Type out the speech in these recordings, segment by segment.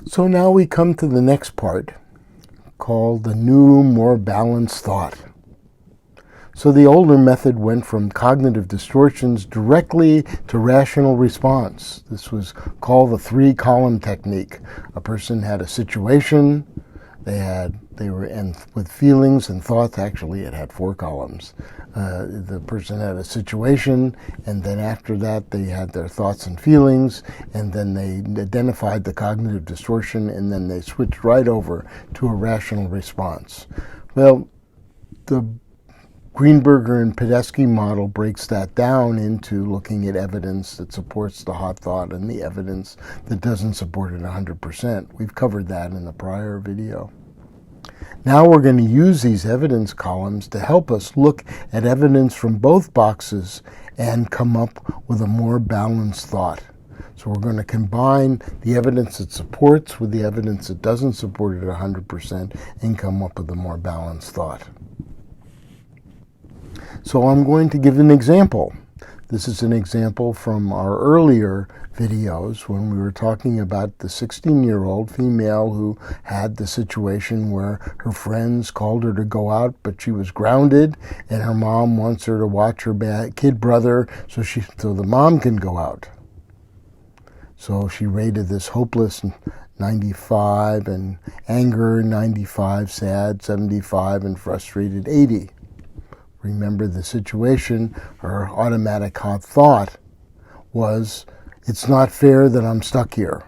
So now we come to the next part, called the new, more balanced thought. So the older method went from cognitive distortions directly to rational response. This was called the three-column technique. A person had a situation, they were in with feelings and thoughts. Actually, it had four columns. The person had a situation, and then after that they had their thoughts and feelings, and then they identified the cognitive distortion, and then they switched right over to a rational response. Well, the Greenberger and Podesky model breaks that down into looking at evidence that supports the hot thought and the evidence that doesn't support it 100%. We've covered that in a prior video. Now we're going to use these evidence columns to help us look at evidence from both boxes and come up with a more balanced thought. So we're going to combine the evidence that supports with the evidence that doesn't support it 100% and come up with a more balanced thought. So I'm going to give an example. This is an example from our earlier videos when we were talking about the 16-year-old female who had the situation where her friends called her to go out, but she was grounded, and her mom wants her to watch her kid brother so the mom can go out. So she rated this hopeless 95, and anger 95, sad 75, and frustrated 80. Remember the situation, her automatic hot thought was, it's not fair that I'm stuck here,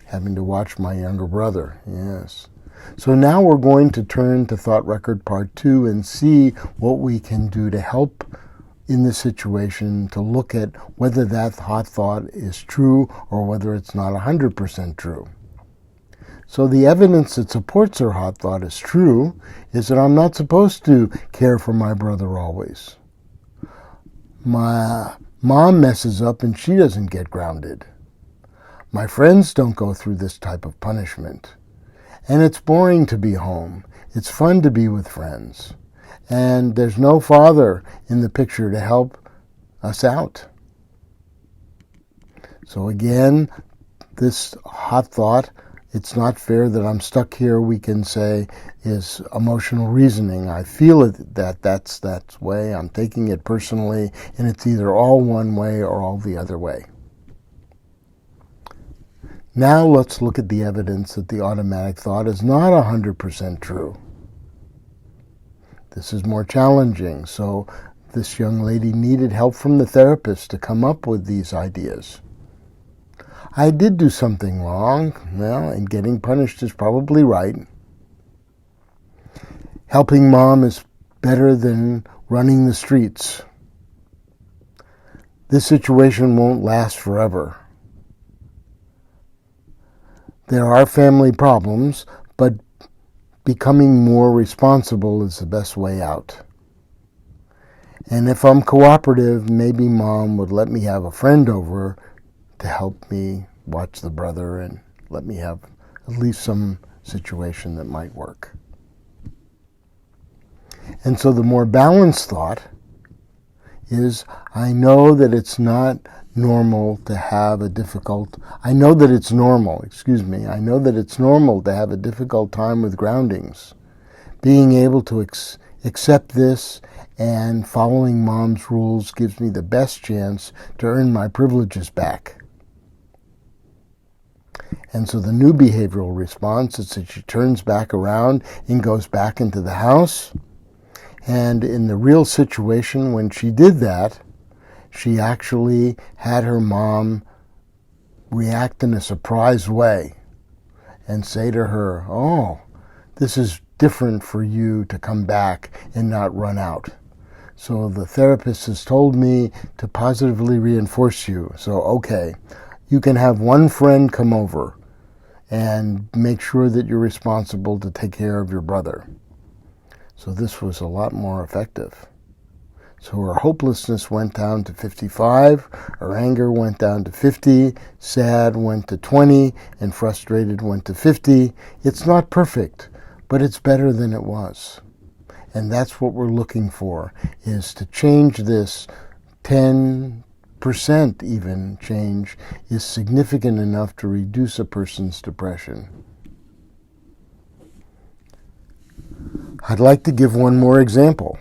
having to watch my younger brother. Yes. So now we're going to turn to Thought Record Part 2 and see what we can do to help in this situation to look at whether that hot thought is true or whether it's not 100% true. So the evidence that supports her hot thought is true is that I'm not supposed to care for my brother always. My mom messes up and she doesn't get grounded. My friends don't go through this type of punishment. And it's boring to be home. It's fun to be with friends. And there's no father in the picture to help us out. So again, this hot thought, it's not fair that I'm stuck here, we can say, is emotional reasoning. I feel it that's that way. I'm taking it personally, and it's either all one way or all the other way. Now let's look at the evidence that the automatic thought is not 100% true. This is more challenging, so this young lady needed help from the therapist to come up with these ideas. I did do something wrong, well, and getting punished is probably right. Helping mom is better than running the streets. This situation won't last forever. There are family problems, but becoming more responsible is the best way out. And if I'm cooperative, maybe mom would let me have a friend over to help me watch the brother and let me have at least some situation that might work. And so the more balanced thought is, I know that it's not normal to have a difficult, I know that it's normal to have a difficult time with groundings. Being able to accept this and following mom's rules gives me the best chance to earn my privileges back. And so the new behavioral response is that she turns back around and goes back into the house. And in the real situation, when she did that, she actually had her mom react in a surprised way and say to her, oh, this is different for you to come back and not run out. So the therapist has told me to positively reinforce you. So, okay, you can have one friend come over and make sure that you're responsible to take care of your brother. So this was a lot more effective. So her hopelessness went down to 55, her anger went down to 50, sad went to 20, and frustrated went to 50. It's not perfect, but it's better than it was. And that's what we're looking for, is to change this 10% 50% even change is significant enough to reduce a person's depression. I'd like to give one more example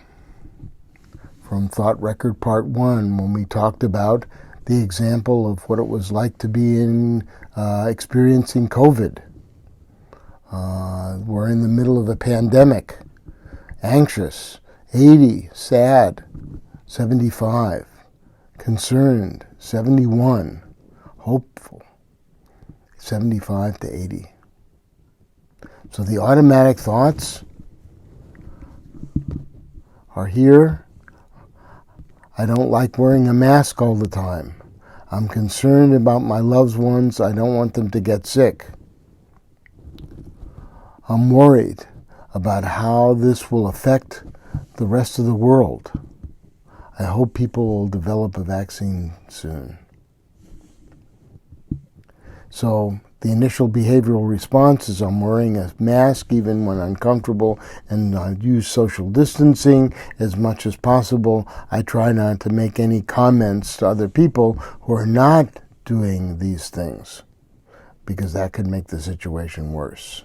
from Thought Record Part 1, when we talked about the example of what it was like to be experiencing COVID. We're in the middle of a pandemic, anxious, 80, sad, 75, concerned, 71, hopeful, 75 to 80. So the automatic thoughts are here. I don't like wearing a mask all the time. I'm concerned about my loved ones. I don't want them to get sick. I'm worried about how this will affect the rest of the world. I hope people will develop a vaccine soon. So the initial behavioral response is I'm wearing a mask even when uncomfortable, and I use social distancing as much as possible. I try not to make any comments to other people who are not doing these things, because that could make the situation worse.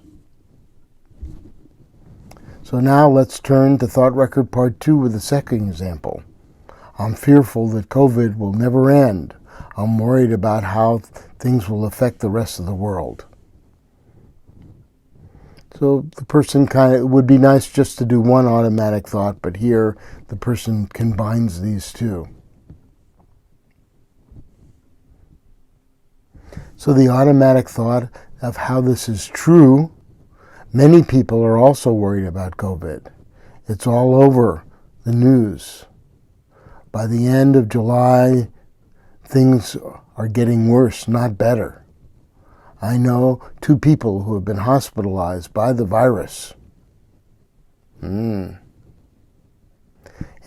So now let's turn to Thought Record Part 2 with the second example. I'm fearful that COVID will never end. I'm worried about how things will affect the rest of the world. So the person it would be nice just to do one automatic thought, but here the person combines these two. So the automatic thought of how this is true, many people are also worried about COVID. It's all over the news. By the end of July, things are getting worse, not better. I know 2 people who have been hospitalized by the virus. And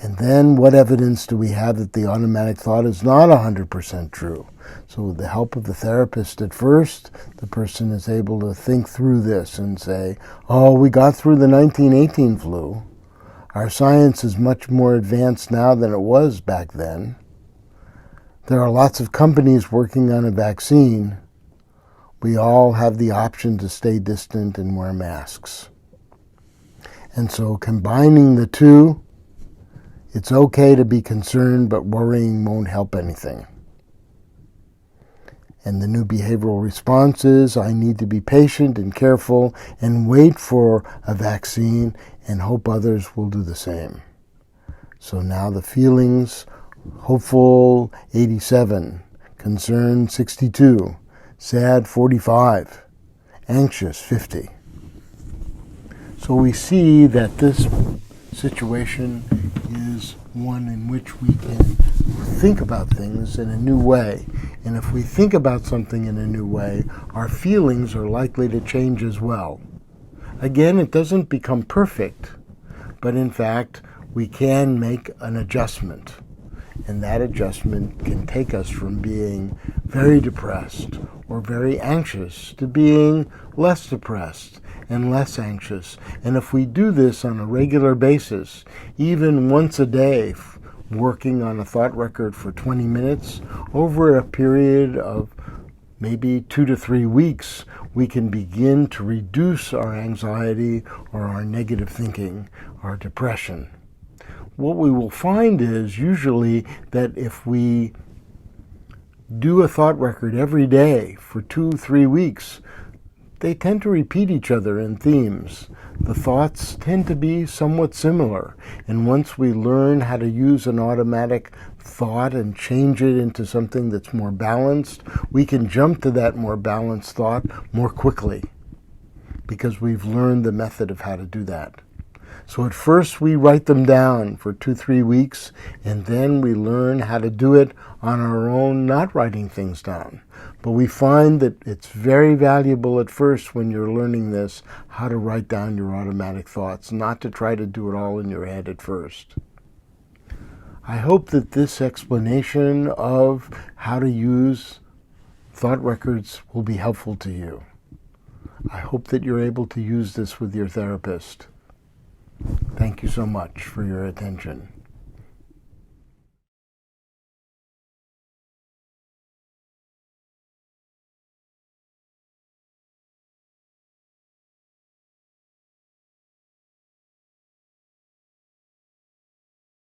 then what evidence do we have that the automatic thought is not 100% true? So with the help of the therapist at first, the person is able to think through this and say, oh, we got through the 1918 flu. Our science is much more advanced now than it was back then. There are lots of companies working on a vaccine. We all have the option to stay distant and wear masks. And so combining the two, it's okay to be concerned, but worrying won't help anything. And the new behavioral response is, I need to be patient and careful and wait for a vaccine and hope others will do the same. So now the feelings: hopeful 87, concerned 62, sad 45, anxious 50. So we see that this situation is one in which we can think about things in a new way. And if we think about something in a new way, our feelings are likely to change as well. Again, it doesn't become perfect, but in fact, we can make an adjustment. And that adjustment can take us from being very depressed or very anxious to being less depressed and less anxious. And if we do this on a regular basis, even once a day, working on a thought record for 20 minutes, over a period of maybe 2 to 3 weeks, we can begin to reduce our anxiety or our negative thinking, our depression. What we will find is usually that if we do a thought record every day for 2-3 weeks, they tend to repeat each other in themes. The thoughts tend to be somewhat similar. And once we learn how to use an automatic thought and change it into something that's more balanced, we can jump to that more balanced thought more quickly, because we've learned the method of how to do that. So at first we write them down for 2-3 weeks, and then we learn how to do it on our own, not writing things down. But we find that it's very valuable at first, when you're learning this, how to write down your automatic thoughts, not to try to do it all in your head at first. I hope that this explanation of how to use thought records will be helpful to you. I hope that you're able to use this with your therapist. Thank you so much for your attention.